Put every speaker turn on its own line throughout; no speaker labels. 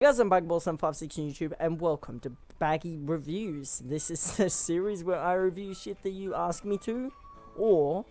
Hey guys, I'm BaggyReviews on YouTube, and welcome to Baggy Reviews. This is a series where I review shit that you ask me to, or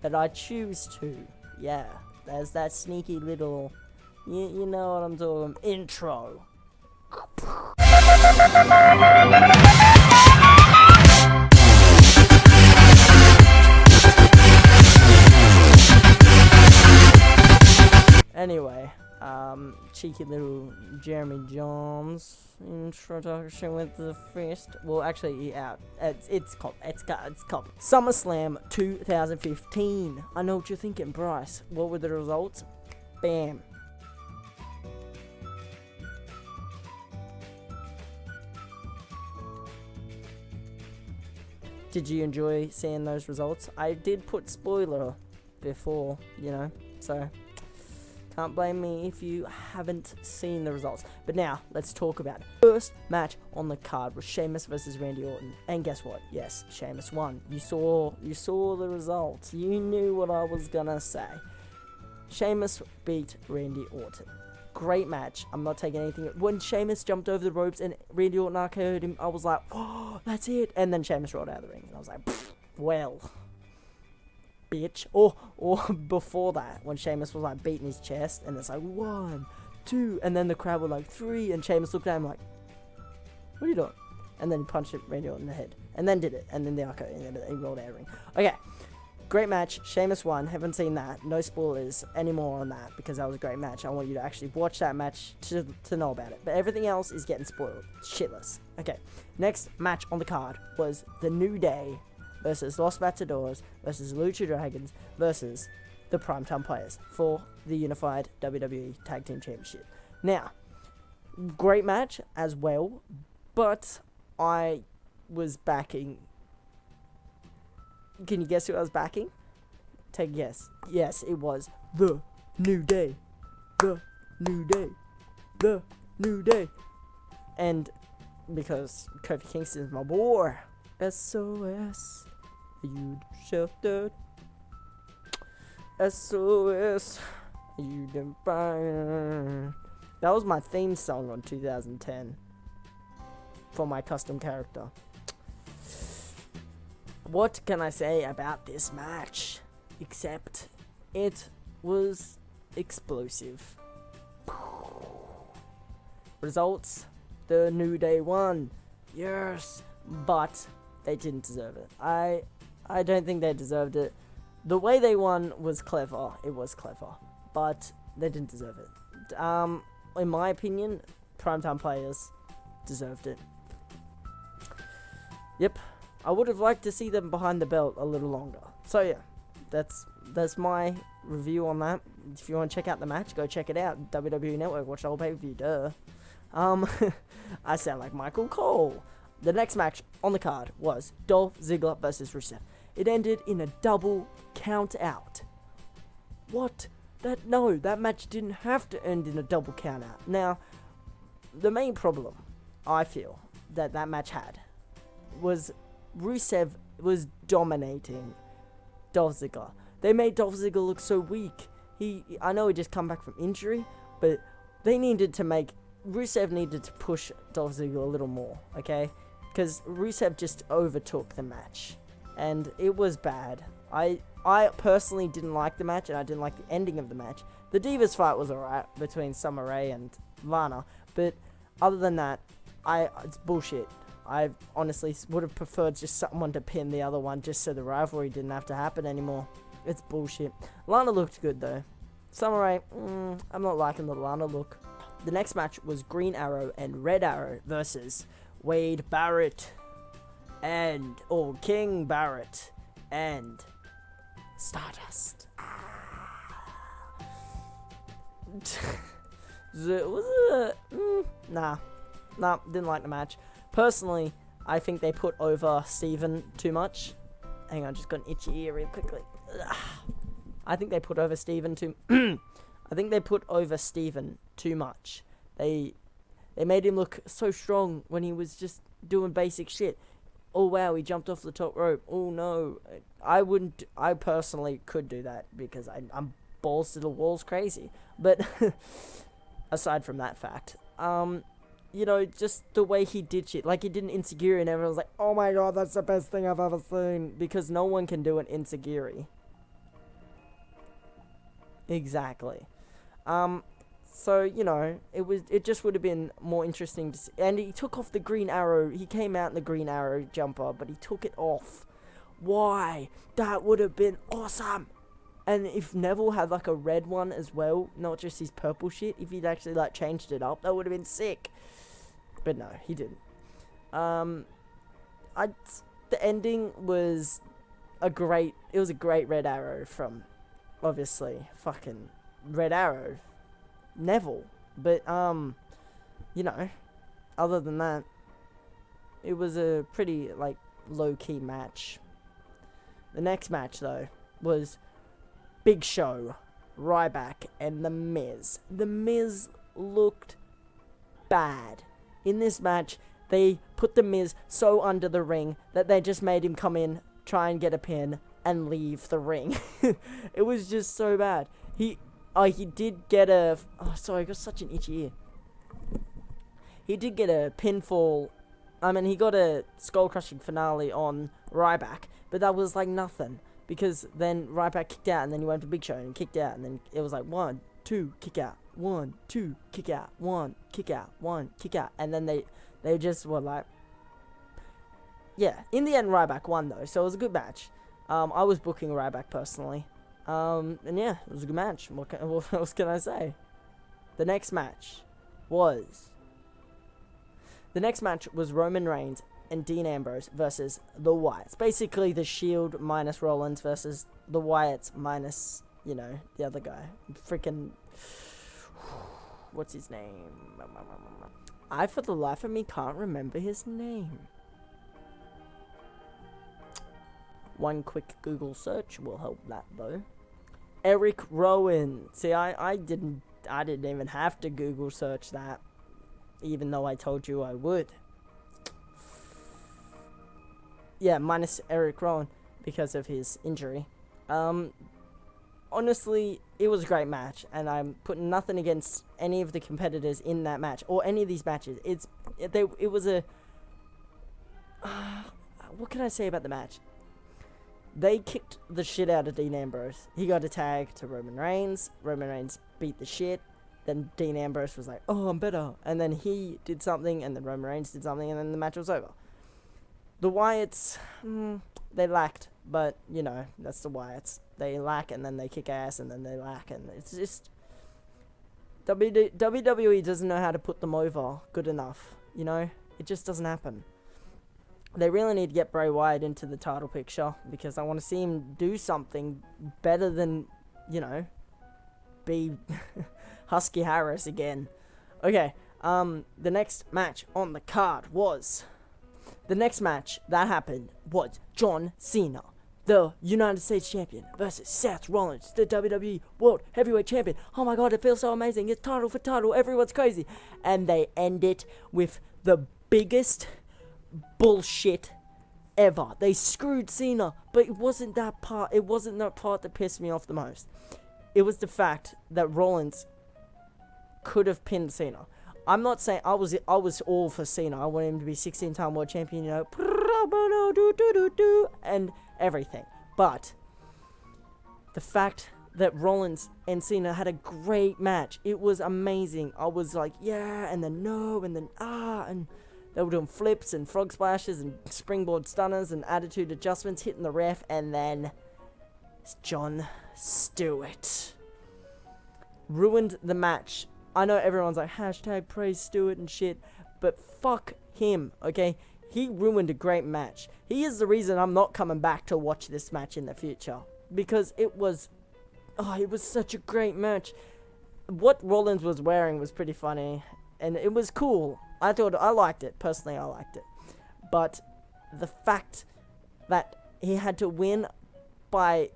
that I choose to. Yeah, there's that sneaky little, you know what I'm talking, intro. Anyway, cheeky little Jeremy Jones introduction with the fist. Well, actually, yeah, it's called SummerSlam 2015. I know what you're thinking, Bryce. What were the results? Bam. Did you enjoy seeing those results? I did put spoiler before, you know, so can't blame me if you haven't seen the results. But now, let's talk about it. First match on the card was Sheamus versus Randy Orton. And guess what? Yes, Sheamus won. You saw the results. You knew what I was gonna say. Sheamus beat Randy Orton. Great match. I'm not taking anything. When Sheamus jumped over the ropes and Randy Orton RKO'd him, I was like, oh, that's it. And then Sheamus rolled out of the ring. And I was like, well, bitch. Or before that, when Sheamus was like beating his chest, and it's like 1, 2, and then the crowd were like 3, and Sheamus looked at him like, what are you doing? And then he punched Randy Orton in the head, and then did it, and then the RKO, and then he rolled out of the ring. Okay, great match. Sheamus won. Haven't seen that. No spoilers anymore on that, because that was a great match. I want you to actually watch that match to know about it. But everything else is getting spoiled. Shitless. Okay, next match on the card was The New Day versus Los Matadors versus Lucha Dragons versus the Primetime Players for the Unified WWE Tag Team Championship. Now, great match as well, but I was backing. Can you guess who I was backing? Take a guess. Yes, it was The New Day. The New Day. The New Day. And because Kofi Kingston's my boy. SOS. You sheltered. SOS. You didn't fire. That was my theme song on 2010 for my custom character. What can I say about this match? Except it was explosive. Results: The New Day won. Yes, but they didn't deserve it. I don't think they deserved it. The way they won was clever. It was clever, but they didn't deserve it. In my opinion, Primetime Players deserved it. Yep. I would have liked to see them behind the belt a little longer. So yeah, that's my review on that. If you want to check out the match, go check it out. WWE Network, watch the whole pay-per-view, duh. I sound like Michael Cole. The next match on the card was Dolph Ziggler versus Rusev. It ended in a double count out. What? That match didn't have to end in a double count out. Now, the main problem I feel that match had was Rusev was dominating Dolph Ziggler. They made Dolph Ziggler look so weak. I know he just come back from injury, but Rusev needed to push Dolph Ziggler a little more, okay? Because Rusev just overtook the match, and it was bad. I personally didn't like the match, and I didn't like the ending of the match. The Divas fight was alright between Summer Rae and Lana, but other than that, it's bullshit. I honestly would have preferred just someone to pin the other one just so the rivalry didn't have to happen anymore. It's bullshit. Lana looked good though. Summer Rae, I'm not liking the Lana look. The next match was Green Arrow and Red Arrow versus Wade Barrett King Barrett and Stardust. Nah, didn't like the match. Personally, I think they put over Steven too much. Hang on, just got an itchy ear real quickly. I think they put over Steven too much. They made him look so strong when he was just doing basic shit. Oh wow, he jumped off the top rope. Oh no. I personally could do that because I'm balls to the walls crazy. But aside from that fact, you know, just the way he did shit. Like, he did an enziguri and everyone was like, oh my god, that's the best thing I've ever seen. Because no one can do an enziguri. Exactly. So, you know, it just would have been more interesting to see. And he took off the green arrow. He came out in the green arrow jumper, but he took it off. Why? That would have been awesome. And if Neville had, like, a red one as well, not just his purple shit, if he'd actually, like, changed it up, that would have been sick. But no, he didn't. The ending was it was a great red arrow from, obviously, fucking Red Arrow, Neville. But, you know, other than that, it was a pretty, like, low-key match. The next match, though, was Big Show, Ryback, and The Miz. The Miz looked bad. In this match, they put The Miz so under the ring that they just made him come in, try and get a pin, and leave the ring. It was just so bad. He did get a... Oh, sorry, I got such an itchy ear. He did get a pinfall... I mean, he got a skull-crushing finale on Ryback, but that was, like, nothing. Because then Ryback kicked out, and then he went for Big Show, and kicked out, and then it was like, 1, 2, kick out. 1, 2, kick out. 1, kick out. 1, kick out. And then they just were like... Yeah, in the end, Ryback won, though, so it was a good match. I was booking Ryback, personally. And yeah, it was a good match. What else can I say? The next match was Roman Reigns and Dean Ambrose versus the Wyatts. Basically, the Shield minus Rollins versus the Wyatts minus, you know, the other guy. Freaking... What's his name? I, for the life of me, can't remember his name. One quick Google search will help that, though. Eric Rowan. See, I didn't even have to Google search that, even though I told you I would. Yeah, minus Eric Rowan because of his injury. Honestly, it was a great match, and I'm putting nothing against any of the competitors in that match or any of these matches. It was a... what can I say about the match? They kicked the shit out of Dean Ambrose. He got a tag to Roman Reigns. Roman Reigns beat the shit. Then Dean Ambrose was like, oh, I'm better. And then he did something, and then Roman Reigns did something, and then the match was over. The Wyatts, they lacked, but, you know, that's the Wyatts. They lack, and then they kick ass, and then they lack, and it's just... WWE doesn't know how to put them over good enough, you know? It just doesn't happen. They really need to get Bray Wyatt into the title picture, because I want to see him do something better than, you know, be Husky Harris again. Okay, the next match on the card was... The next match that happened was John Cena, the United States Champion, versus Seth Rollins, the WWE World Heavyweight Champion. Oh my god, it feels so amazing. It's title for title. Everyone's crazy. And they end it with the biggest bullshit ever. They screwed Cena, but it wasn't that part. It wasn't that part that pissed me off the most. It was the fact that Rollins could have pinned Cena. I'm not saying I was all for Cena. I want him to be 16-time world champion, you know, and everything. But the fact that Rollins and Cena had a great match, it was amazing. I was like, yeah, and then no, and then and they were doing flips and frog splashes and springboard stunners and attitude adjustments, hitting the ref, and then Jon Stewart ruined the match. I know everyone's like, hashtag praise Stewart and shit, but fuck him, okay? He ruined a great match. He is the reason I'm not coming back to watch this match in the future, because it was such a great match. What Rollins was wearing was pretty funny, and it was cool. I liked it. Personally, I liked it. But the fact that he had to win by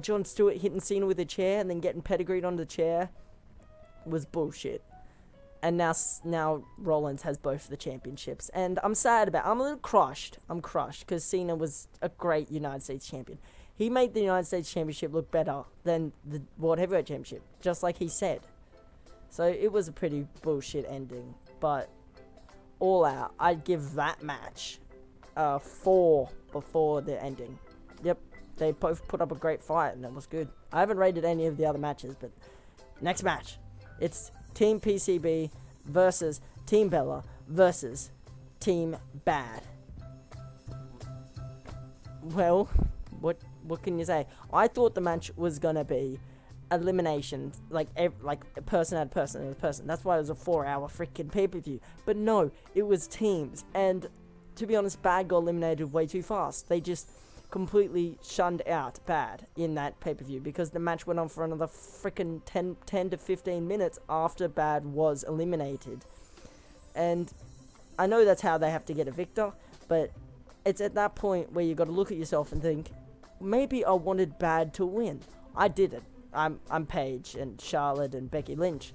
Jon Stewart hitting Cena with a chair and then getting pedigreed on the chair was bullshit. And now Rollins has both the championships, and I'm a little crushed. I'm crushed because Cena was a great United States champion. He made the United States Championship look better than the World Heavyweight Championship, just like he said. So it was a pretty bullshit ending. But all out, I'd give that match 4 before the ending. Yep, they both put up a great fight and it was good. I haven't rated any of the other matches, but next match, it's Team PCB versus Team Bella versus Team Bad. Well, what can you say? I thought the match was gonna be elimination, like person had person. That's why it was a 4-hour freaking pay-per-view. But no, it was teams, and to be honest, Bad got eliminated way too fast. They just completely shunned out Bad in that pay-per-view because the match went on for another freaking 10 to 15 minutes after Bad was eliminated. And I know that's how they have to get a victor, but it's at that point where you got to look at yourself and think, maybe I wanted Bad to win. I did it. I'm Paige and Charlotte and Becky Lynch.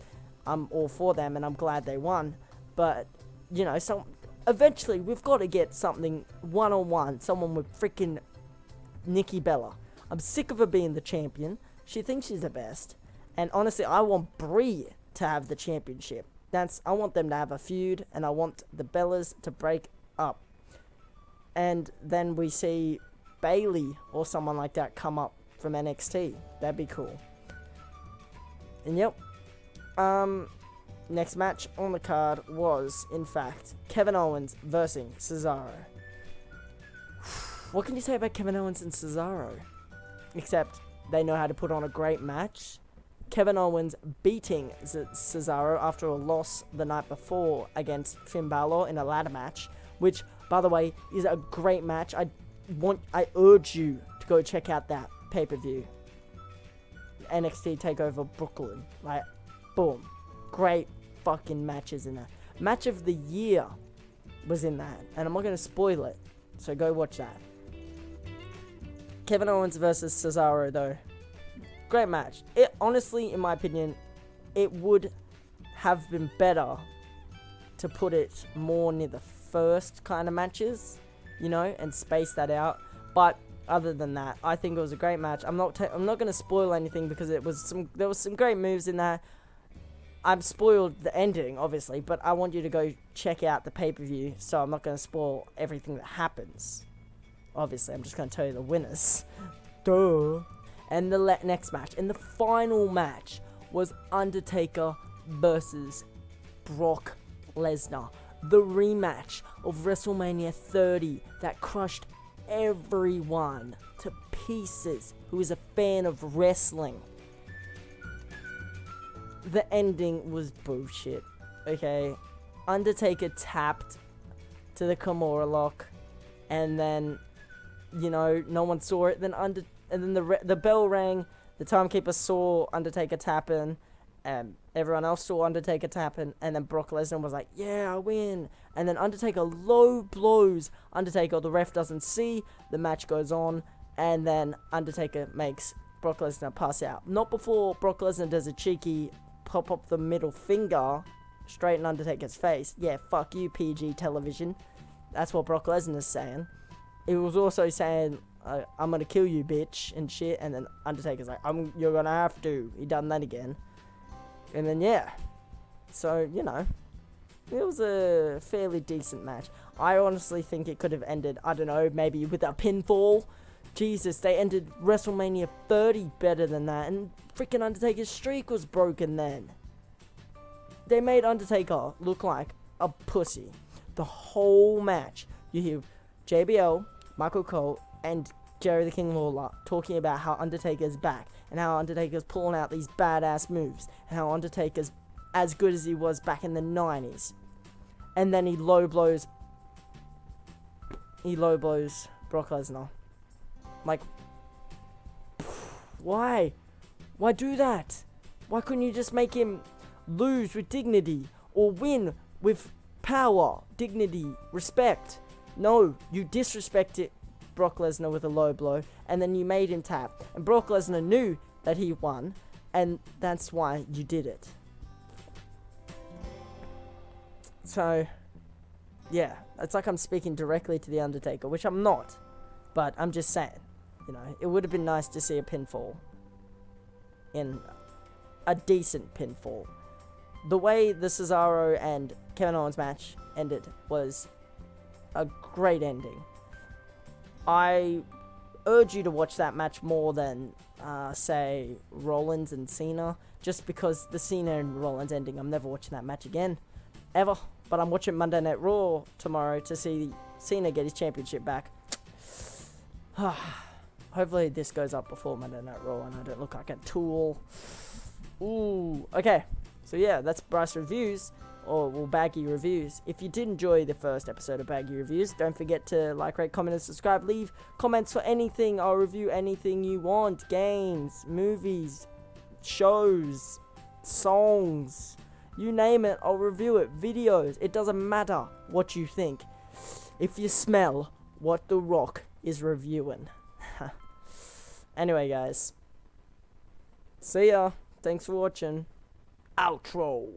I'm all for them and I'm glad they won. But, you know, eventually we've got to get something one-on-one. Someone with freaking Nikki Bella. I'm sick of her being the champion. She thinks she's the best. And honestly, I want Brie to have the championship. I want them to have a feud, and I want the Bellas to break up. And then we see Bayley or someone like that come up from NXT. That'd be cool. And yep. Next match on the card was, in fact, Kevin Owens versus Cesaro. What can you say about Kevin Owens and Cesaro? Except they know how to put on a great match. Kevin Owens beating Cesaro after a loss the night before against Finn Balor in a ladder match, which, by the way, is a great match. I urge you to go check out that pay-per-view. NXT TakeOver Brooklyn. Like, boom. Great fucking matches in that. Match of the year was in that. And I'm not going to spoil it. So go watch that. Kevin Owens versus Cesaro, though. Great match. It honestly, in my opinion, it would have been better to put it more near the first kind of matches, you know, and space that out. But other than that, I think it was a great match. I'm not going to spoil anything because there was some great moves in there. I've spoiled the ending, obviously, but I want you to go check out the pay-per-view, so I'm not going to spoil everything that happens. Obviously, I'm just going to tell you the winners. Duh. And the next match, and the final match, was Undertaker versus Brock Lesnar. The rematch of WrestleMania 30 that crushed everyone to pieces who is a fan of wrestling. The ending was bullshit, okay? Undertaker tapped to the Kimura lock, and then, you know, no one saw it. And then the bell rang, the timekeeper saw Undertaker tapping, and everyone else saw Undertaker tapping, and then Brock Lesnar was like, yeah, I win. And then Undertaker low blows Undertaker. The ref doesn't see, the match goes on, and then Undertaker makes Brock Lesnar pass out. Not before Brock Lesnar does a cheeky pop up the middle finger straight in Undertaker's face. Yeah, fuck you, PG television. That's what Brock Lesnar's saying. It was also saying, I'm gonna kill you, bitch, and shit. And then Undertaker's like, you're gonna have to. He done that again. And then, yeah. So, you know, it was a fairly decent match. I honestly think it could have ended, I don't know, maybe with a pinfall. Jesus, they ended WrestleMania 30 better than that. And freaking Undertaker's streak was broken then. They made Undertaker look like a pussy. The whole match. You hear JBL, Michael Cole, and Jerry the King Lawler talking about how Undertaker's back, and how Undertaker's pulling out these badass moves, and how Undertaker's as good as he was back in the 90s. And then he low blows Brock Lesnar. Like, why? Why do that? Why couldn't you just make him lose with dignity, or win with power, dignity, respect? No, you disrespected Brock Lesnar with a low blow, and then you made him tap. And Brock Lesnar knew that he won, and that's why you did it. So, yeah, it's like I'm speaking directly to The Undertaker, which I'm not, but I'm just saying, you know, it would have been nice to see a pinfall, in a decent pinfall. the way the Cesaro and Kevin Owens match ended was a great ending. I urge you to watch that match more than, say, Rollins and Cena, just because the Cena and Rollins ending, I'm never watching that match again, ever. But I'm watching Monday Night Raw tomorrow to see Cena get his championship back. Hopefully this goes up before Monday Night Raw and I don't look like a tool. Ooh, okay. So yeah, that's Bryce Reviews, or well, Baggy Reviews. If you did enjoy the first episode of Baggy Reviews, don't forget to like, rate, comment, and subscribe. Leave comments for anything. I'll review anything you want. Games, movies, shows, songs, you name it, I'll review it. Videos, it doesn't matter what you think. If you smell what The Rock is reviewing. Anyway, guys. See ya. Thanks for watching. Outro.